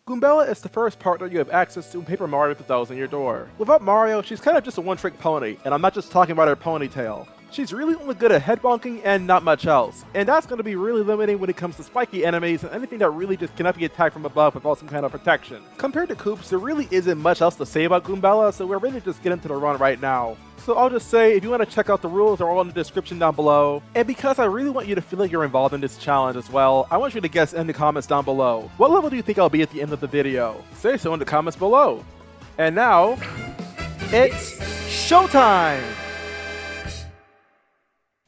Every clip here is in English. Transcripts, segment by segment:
Goombella is the first partner you have access to in Paper Mario 2000 your door. Without Mario, she's kind of just a one-trick pony, and I'm not just talking about her ponytail. She's really only good at headbonking and not much else, and that's going to be really limiting when it comes to spiky enemies and anything that really just cannot be attacked from above without some kind of protection. Compared to Koops, there really isn't much else to say about Goombella, so we're ready to just get into the run right now. So I'll just say, if you want to check out the rules, they're all in the description down below. And because I really want you to feel like you're involved in this challenge as well, I want you to guess in the comments down below. What level do you think I'll be at the end of the video? Say so in the comments below. And now, it's showtime!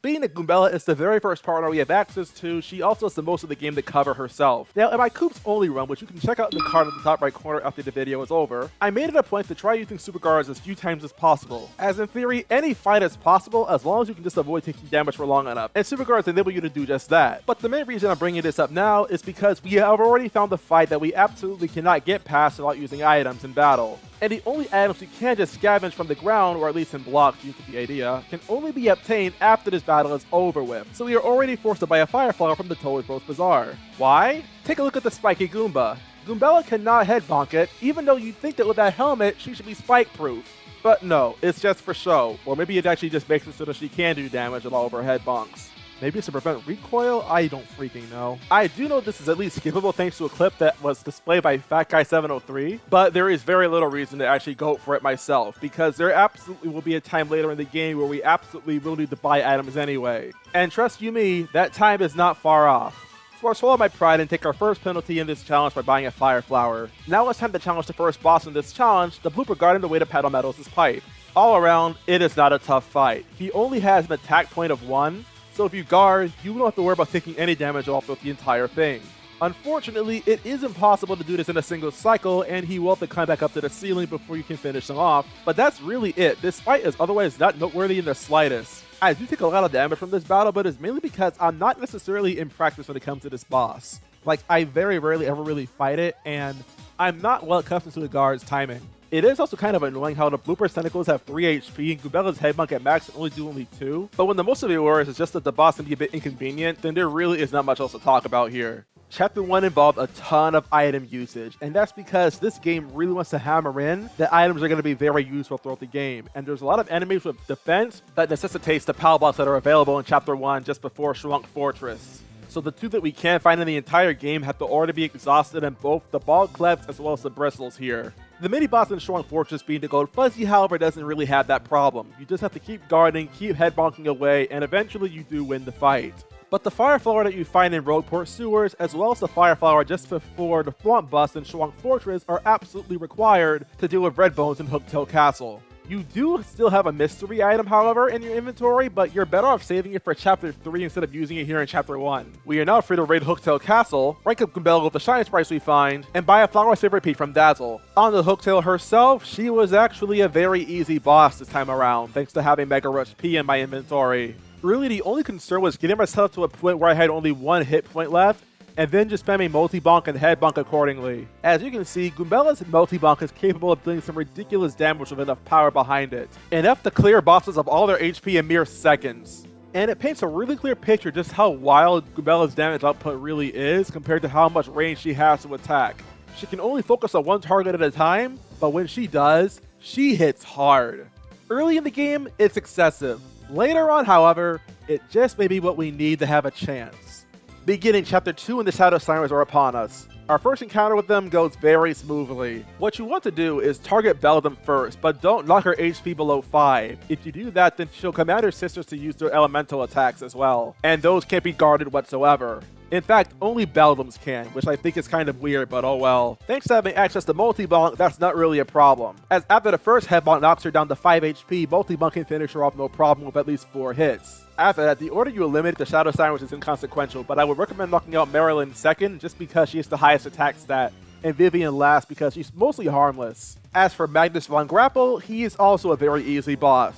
Being that Goombella is the very first partner we have access to, she also has the most of the game to cover herself. Now, in my Koops only run, which you can check out in the card at the top right corner after the video is over, I made it a point to try using super guards as few times as possible. As in theory, any fight is possible as long as you can just avoid taking damage for long enough, and super guards enable you to do just that. But the main reason I'm bringing this up now is because we have already found the fight that we absolutely cannot get past without using items in battle. And the only items you can just scavenge from the ground, or at least in blocks, you get the idea, can only be obtained after this battle is over with. So we are already forced to buy a fire flower from the Toad Bros Bazaar. Why? Take a look at the spiky Goomba. Goombella cannot headbonk it, even though you'd think that with that helmet, she should be spike-proof. But no, it's just for show. Or maybe it actually just makes it so that she can do damage with all of her headbonks. Maybe it's to prevent recoil? I don't freaking know. I do know this is at least skippable thanks to a clip that was displayed by Fat Guy 703, but there is very little reason to actually go for it myself, because there absolutely will be a time later in the game where we absolutely will need to buy items anyway. And trust you me, that time is not far off. So I'll swallow my pride and take our first penalty in this challenge by buying a fire flower. Now it's time to challenge the first boss in this challenge, the blooper guarding the way to Paddle Meadows' pipe. All around, it is not a tough fight. He only has an attack point of 1, so if you guard, you don't have to worry about taking any damage off with the entire thing. Unfortunately, it is impossible to do this in a single cycle, and he will have to climb back up to the ceiling before you can finish him off, but that's really it. This fight is otherwise not noteworthy in the slightest. I do take a lot of damage from this battle, but it's mainly because I'm not necessarily in practice when it comes to this boss. Like, I very rarely ever really fight it, and I'm not well accustomed to the guard's timing. It is also kind of annoying how the blooper's tentacles have 3 HP and Goombella's headbonk at max only do only 2. But when the most of it worries is just that the boss can be a bit inconvenient, then there really is not much else to talk about here. Chapter 1 involved a ton of item usage, and that's because this game really wants to hammer in that items are going to be very useful throughout the game. And there's a lot of enemies with defense that necessitates the PAL blocks that are available in Chapter 1 just before Shrunk Fortress. So the 2 that we can find in the entire game have to already be exhausted in both the ball clefts as well as the bristles here. The mini-boss in Shrunk Fortress being the Gold Fuzzy, however, doesn't really have that problem. You just have to keep guarding, keep headbonking away, and eventually you do win the fight. But the fire flower that you find in Rogueport sewers, as well as the fire flower just before the Swamp Bus in Shrunk Fortress, are absolutely required to deal with Red Bones in Hooktail Castle. You do still have a mystery item, however, in your inventory, but you're better off saving it for Chapter 3 instead of using it here in Chapter 1. We are now free to raid Hooktail Castle, rank up Goombella with the shiny sprites we find, and buy a flower saver repeat from Dazzle. On to Hooktail herself, she was actually a very easy boss this time around, thanks to having Mega Rush P in my inventory. Really, the only concern was getting myself to a point where I had only 1 hit point left, and then just spamming multi-bonk and headbonk accordingly. As you can see, Goombella's multi-bonk is capable of doing some ridiculous damage with enough power behind it, enough to clear bosses of all their HP in mere seconds. And it paints a really clear picture just how wild Goombella's damage output really is compared to how much range she has to attack. She can only focus on 1 target at a time, but when she does, she hits hard. Early in the game, it's excessive. Later on, however, it just may be what we need to have a chance. Beginning Chapter 2 and the Shadow Sirens are upon us. Our first encounter with them goes very smoothly. What you want to do is target Belladam first, but don't knock her HP below 5. If you do that, then she'll command her sisters to use their elemental attacks as well, and those can't be guarded whatsoever. In fact, only Belladams can, which I think is kind of weird, but oh well. Thanks to having access to multi-bonk, that's not really a problem, as after the first headbonk knocks her down to 5 HP, multi-bonk can finish her off no problem with at least 4 hits. After that, the order you eliminate the Shadow Sirens is inconsequential, but I would recommend knocking out Marilyn second just because she has the highest attack stat, and Vivian last because she's mostly harmless. As for Magnus Von Grapple, he is also a very easy boss.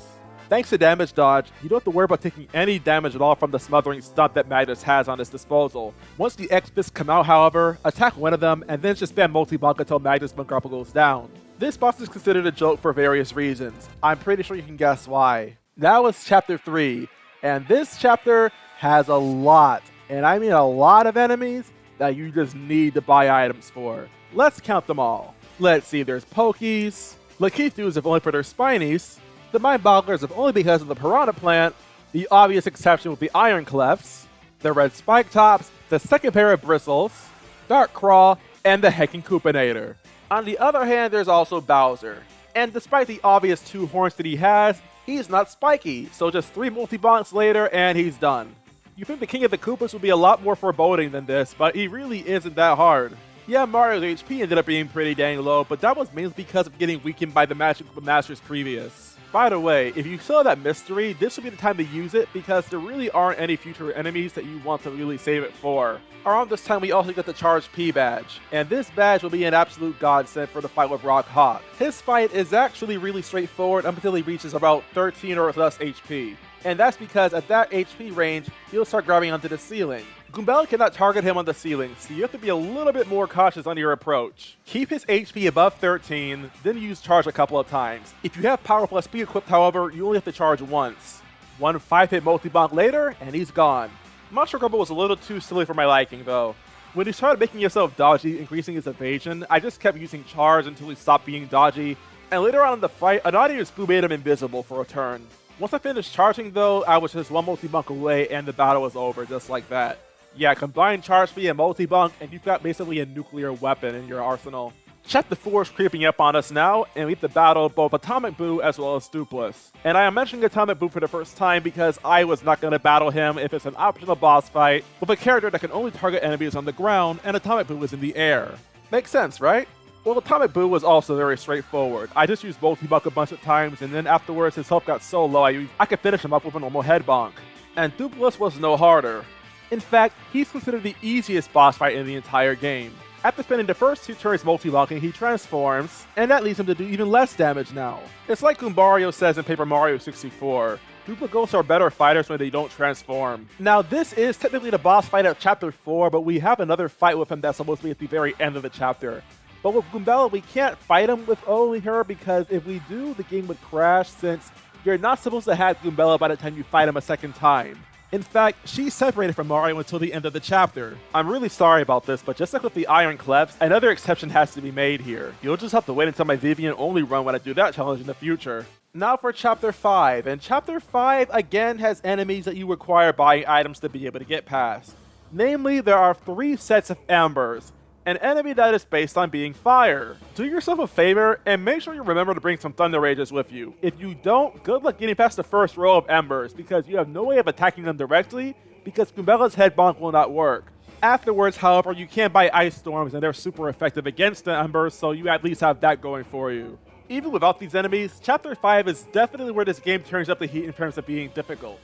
Thanks to damage dodge, you don't have to worry about taking any damage at all from the smothering stunt that Magnus has on his disposal. Once the X-Fists come out, however, attack one of them and then just spam multi-bonk until Magnus Von Grapple goes down. This boss is considered a joke for various reasons. I'm pretty sure you can guess why. Now it's Chapter 3. And this chapter has a lot, and I mean a lot of enemies that you just need to buy items for. Let's count them all. Let's see, there's Pokies, Lakithus if only for their Spinies, the Mind Bogglers if only because of the Piranha Plant, the obvious exception with the Iron Clefs, the Red Spike Tops, the second pair of Bristles, Dark Craw, and the Heckin' Koopinator. On the other hand, there's also Bowser. And despite the obvious 2 horns that he has, he's not spiky, so just 3 multi-bonks later and he's done. You think the King of the Koopas would be a lot more foreboding than this, but he really isn't that hard. Yeah, Mario's HP ended up being pretty dang low, but that was mainly because of getting weakened by the Magic Masters previous. By the way, if you saw that mystery, this would be the time to use it because there really aren't any future enemies that you want to really save it for. Around this time we also get the Charged P badge, and this badge will be an absolute godsend for the fight with Rock Hawk. His fight is actually really straightforward until he reaches about 13 or less HP. And that's because at that HP range, he'll start grabbing onto the ceiling. Goombella cannot target him on the ceiling, so you have to be a little bit more cautious on your approach. Keep his HP above 13, then use charge a couple of times. If you have Power plus Speed equipped, however, you only have to charge once. One 5-hit multi-bonk later, and he's gone. Monster Grumble was a little too silly for my liking, though. When he started making himself dodgy, increasing his evasion, I just kept using charge until he stopped being dodgy, and later on in the fight, an audience boo made him invisible for a turn. Once I finished charging though, I was just 1 multi-bonk away and the battle was over just like that. Yeah, combine charge speed and multi-bonk and you've got basically a nuclear weapon in your arsenal. Chapter 4 is creeping up on us now, and we have to battle both Atomic Boo as well as Dupless. And I am mentioning Atomic Boo for the first time because I was not going to battle him if it's an optional boss fight with a character that can only target enemies on the ground and Atomic Boo is in the air. Makes sense, right? Well, Atomic Boo was also very straightforward. I just used multi-bonk a bunch of times, and then afterwards his health got so low I could finish him up with a normal head bonk. And Dupless was no harder. In fact, he's considered the easiest boss fight in the entire game. After spending the first 2 turns multi-bonking, he transforms, and that leads him to do even less damage now. It's like Goombario says in Paper Mario 64. Duplagoes are better fighters when they don't transform. Now this is technically the boss fight of Chapter 4, but we have another fight with him that's supposed to be at the very end of the chapter. But with Goombella, we can't fight him with only her because if we do, the game would crash since you're not supposed to have Goombella by the time you fight him a second time. In fact, she's separated from Mario until the end of the chapter. I'm really sorry about this, but just like with the Iron Clefs, another exception has to be made here. You'll just have to wait until my Vivian only run when I do that challenge in the future. Now for Chapter 5, and Chapter 5 again has enemies that you require buying items to be able to get past. Namely, there are 3 sets of embers. An enemy that is based on being fire. Do yourself a favor and make sure you remember to bring some Thunder Rages with you. If you don't, good luck getting past the first row of embers because you have no way of attacking them directly because Goombella's head bonk will not work. Afterwards, however, you can buy Ice Storms and they're super effective against the embers, so you at least have that going for you. Even without these enemies, Chapter 5 is definitely where this game turns up the heat in terms of being difficult.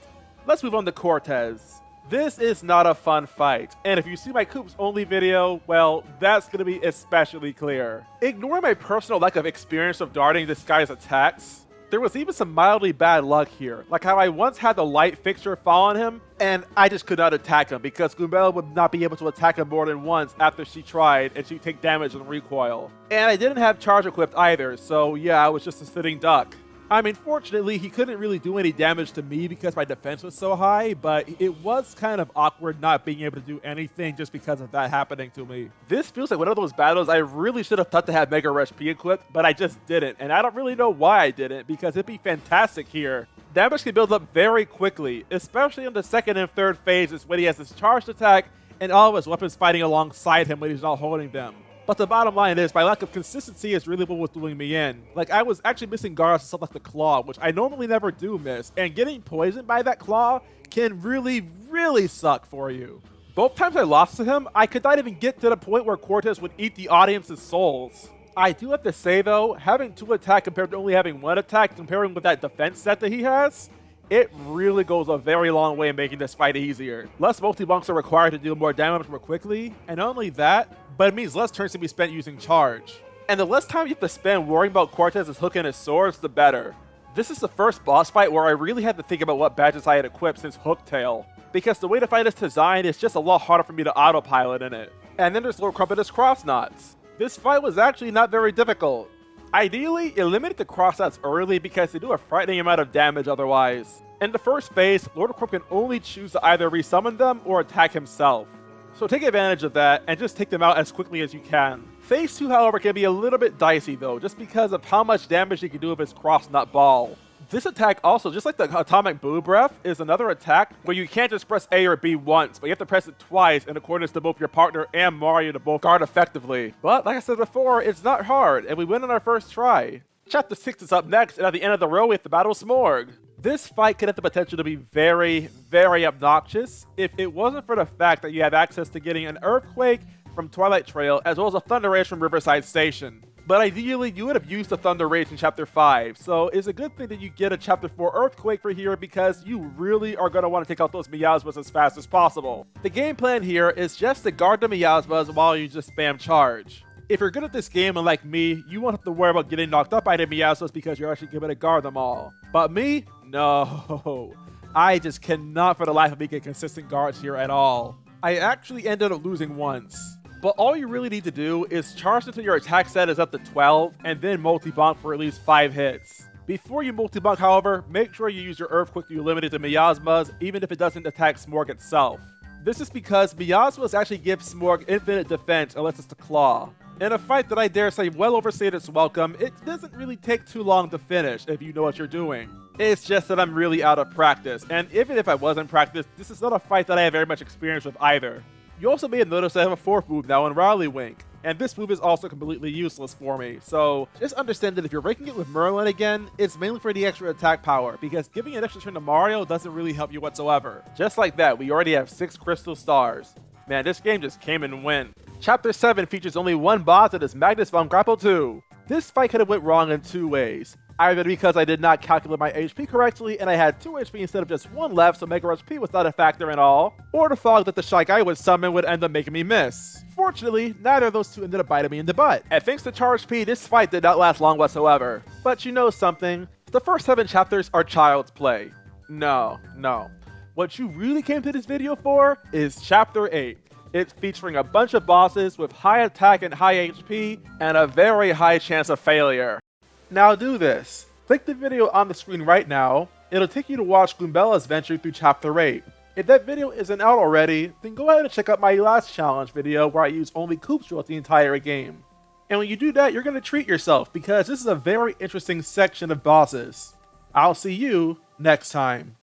Let's move on to Cortez. This is not a fun fight, and if you see my Koops only video, well, that's going to be especially clear. Ignoring my personal lack of experience of darting this guy's attacks, there was even some mildly bad luck here, like how I once had the light fixture fall on him, and I just could not attack him because Goombella would not be able to attack him more than once after she tried, and she'd take damage on recoil. And I didn't have charge equipped either, so yeah, I was just a sitting duck. I mean, fortunately, he couldn't really do any damage to me because my defense was so high, but it was kind of awkward not being able to do anything just because of that happening to me. This feels like one of those battles I really should have thought to have Mega Rush P equipped, but I just didn't, and I don't really know why I didn't, because it'd be fantastic here. Damage can build up very quickly, especially in the second and third phases when he has his charged attack and all of his weapons fighting alongside him when he's not holding them. But the bottom line is, my lack of consistency is really what was doing me in. Like, I was actually missing guards and stuff like the claw, which I normally never do miss, and getting poisoned by that claw can really, really suck for you. Both times I lost to him, I could not even get to the point where Cortez would eat the audience's souls. I do have to say though, having 2 attack compared to only having 1 attack, comparing with that defense set that he has, it really goes a very long way in making this fight easier. Less multi-bonks are required to deal more damage more quickly, and not only that, but it means less turns to be spent using charge. And the less time you have to spend worrying about Cortez's hook and his swords, the better. This is the first boss fight where I really had to think about what badges I had equipped since Hooktail, because the way the fight is designed is just a lot harder for me to autopilot in it. And then there's Lord Crumpetous Cross Knots. This fight was actually not very difficult. Ideally, eliminate the cross knots early because they do a frightening amount of damage otherwise. In the first phase, Lord Crump can only choose to either resummon them or attack himself. So take advantage of that and just take them out as quickly as you can. Phase 2, however, can be a little bit dicey though, just because of how much damage he can do with his cross nut ball. This attack also, just like the atomic boo breath, is another attack where you can't just press A or B once, but you have to press it twice in accordance to both your partner and Mario to both guard effectively. But like I said before, it's not hard, and we win on our first try. Chapter 6 is up next, and at the end of the row we have to battle Smorg. This fight could have the potential to be very, very obnoxious if it wasn't for the fact that you have access to getting an Earthquake from Twilight Trail as well as a Thunder Rage from Riverside Station. But ideally, you would have used the Thunder Rage in Chapter 5, so it's a good thing that you get a Chapter 4 Earthquake for here because you really are going to want to take out those Miasmas as fast as possible. The game plan here is just to guard the Miasmas while you just spam charge. If you're good at this game and like me, you won't have to worry about getting knocked up by the Miasmas because you're actually able to guard them all. But me? No. I just cannot for the life of me get consistent guards here at all. I actually ended up losing once. But all you really need to do is charge until your attack set is up to 12 and then multi-bonk for at least 5 hits. Before you multi-bonk, however, make sure you use your Earthquake to eliminate the Miasmas even if it doesn't attack Smorg itself. This is because Miasmas actually give Smorg infinite defense unless it's the Claw. In a fight that I dare say well overstayed its welcome, it doesn't really take too long to finish if you know what you're doing. It's just that I'm really out of practice, and even if I was in practice, this is not a fight that I have very much experience with either. You also may have noticed I have a 4th move now in Raleigh Wink, and this move is also completely useless for me, so just understand that if you're ranking it with Merlin again, it's mainly for the extra attack power, because giving an extra turn to Mario doesn't really help you whatsoever. Just like that, we already have 6 crystal stars. Man, this game just came and went. Chapter 7 features only one boss, and it's Magnus von Grapple 2. This fight could have went wrong in 2 ways. Either because I did not calculate my HP correctly and I had 2 HP instead of just 1 left, so Mega Rush P was not a factor at all, or the fog that the Shy Guy would summon would end up making me miss. Fortunately, neither of those 2 ended up biting me in the butt. And thanks to Charge P, this fight did not last long whatsoever. But you know something? The first 7 chapters are child's play. No. What you really came to this video for is Chapter 8. It's featuring a bunch of bosses with high attack and high HP, and a very high chance of failure. Now do this. Click the video on the screen right now. It'll take you to watch Goombella's venture through Chapter 8. If that video isn't out already, then go ahead and check out my last challenge video where I use only Koops throughout the entire game. And when you do that, you're going to treat yourself because this is a very interesting section of bosses. I'll see you next time.